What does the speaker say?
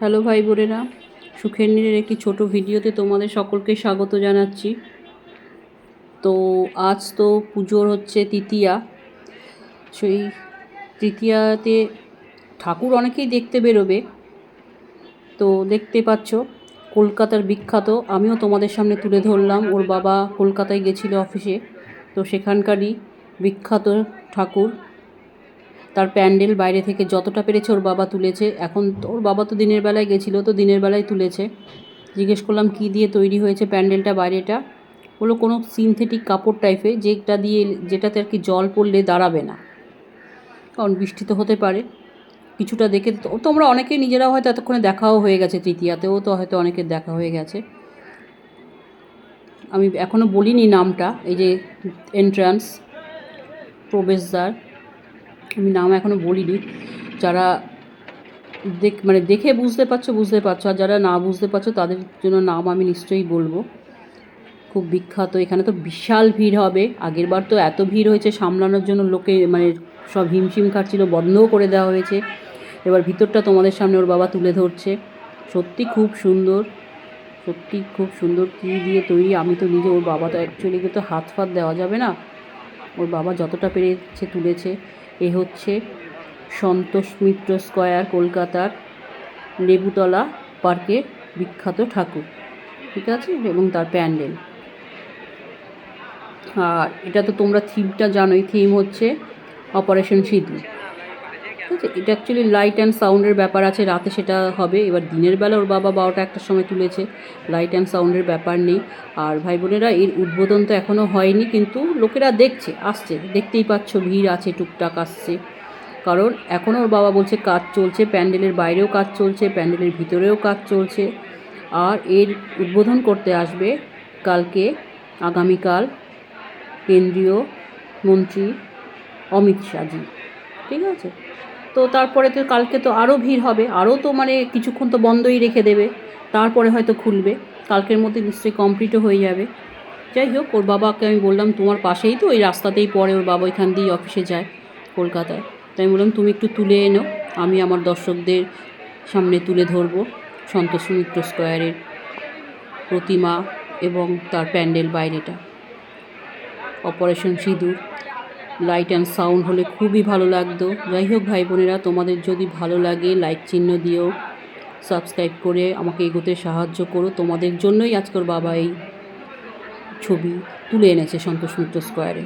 Hello ভাই বোনেরা, সুখের নীড়ের একটি ছোট ভিডিওতে তোমাদের সকলকে স্বাগত জানাচ্ছি। তো আজ তো পুজোর হচ্ছে তৃতীয়া। সেই তৃতীয়াতে ঠাকুর অনেকেই দেখতে বেরোবে। তো দেখতে পাচ্ছ কলকাতার বিখ্যাত, আমিও তোমাদের সামনে তুলে ধরলাম। ওর বাবা কলকাতায় গেছিলো অফিসে, তো সেখানকারই বিখ্যাত ঠাকুর। তার প্যান্ডেল বাইরে থেকে যতটা পেরেছে ওর বাবা তুলেছে। এখন ওর বাবা তো দিনের বেলায় গেছিলো, তো দিনের বেলায় তুলেছে। জিজ্ঞেস করলাম কী দিয়ে তৈরি হয়েছে প্যান্ডেলটা বাইরেটা। বললো কোনো সিনথেটিক কাপড় টাইপের, যেটাতে আর কি জল পড়লে দাঁড়াবে না, কারণ বৃষ্টি তো হতে পারে। কিছুটা দেখে তোমরা অনেকেই নিজেরাও হয়তো এতক্ষণে দেখাও হয়ে গেছে, তৃতীয়াতেও তো হয়তো অনেকের দেখা হয়ে গেছে। আমি এখনও বলিনি নামটা, এই যে এন্ট্রান্স, প্রবেশদ্বার, আমি নাম এখনও বলিনি। যারা দেখে বুঝতে পারছো, আর যারা না বুঝতে পারছো তাদের জন্য নাম আমি নিশ্চয়ই বলবো। খুব বিখ্যাত, এখানে তো বিশাল ভিড় হবে। আগের বার তো এত ভিড় হয়েছে, সামলানোর জন্য লোকে সব হিমশিম খাচ্ছিল, বন্ধও করে দেওয়া হয়েছে। এবার ভিতরটা তোমাদের সামনে ওর বাবা তুলে ধরছে। সত্যি খুব সুন্দর, কী দিয়ে তৈরি আমি তো নিজে, ওর বাবা তো অ্যাকচুয়ালি তো হাত ফাত দেওয়া যাবে না, ওর বাবা যতটা পেরেছে তুলেছে। এ হচ্ছে সন্তোষ মিত্র স্কয়ার, কলকাতার লেবুতলা পার্কের বিখ্যাত ঠাকুর, ঠিক আছে, এবং তার প্যান্ডেল। আর এটা তো তোমরা থিমটা জানোই, থিম হচ্ছে অপারেশন সিঁদুর, ঠিক আছে। এটা অ্যাকচুয়ালি লাইট অ্যান্ড সাউন্ডের ব্যাপার আছে, রাতে সেটা হবে। এবার দিনের বেলা ওর বাবা 12টা-1টার সময় তুলেছে, লাইট অ্যান্ড সাউন্ডের ব্যাপার নেই। আর ভাই বোনেরা, এর উদ্বোধন তো এখনও হয়নি, কিন্তু লোকেরা আসছে, দেখতেই পাচ্ছ ভিড় আছে, টুকটাক আসছে। কারণ এখনও ওর বাবা বলছে কাজ চলছে, প্যান্ডেলের বাইরেও কাজ চলছে, প্যান্ডেলের ভিতরেও কাজ চলছে। আর এর উদ্বোধন করতে আসবে আগামীকাল কেন্দ্রীয় মন্ত্রী অমিত শাহজি, ঠিক আছে। তো তারপরে তো কালকে তো আরও ভিড় হবে, আরও তো কিছুক্ষণ তো বন্ধই রেখে দেবে, তারপরে হয়তো খুলবে। কালকের মধ্যে নিশ্চয়ই কমপ্লিটও হয়ে যাবে। যাই হোক, ওর বাবাকে আমি বললাম তোমার পাশেই তো, ওই রাস্তাতেই পড়ে, ওর বাবা ওইখান দিয়েই অফিসে যায় কলকাতায়। তাই আমি বললাম তুমি একটু তুলে এনো, আমি আমার দর্শকদের সামনে তুলে ধরবো সন্তোষ মিত্র স্কয়ারের প্রতিমা এবং তার প্যান্ডেল বাইরেটা। অপারেশন সিঁদুর, লাইট অ্যান্ড সাউন্ড হলে খুবই ভালো লাগতো। যাই হোক ভাই বোনেরা, তোমাদের যদি ভালো লাগে লাইক চিহ্ন দিও, সাবস্ক্রাইব করে আমাকে এগোতে সাহায্য করো। তোমাদের জন্যই আজকের বাবা এই ছবি তুলে এনেছে সন্তোষ মিত্র স্কয়ারে।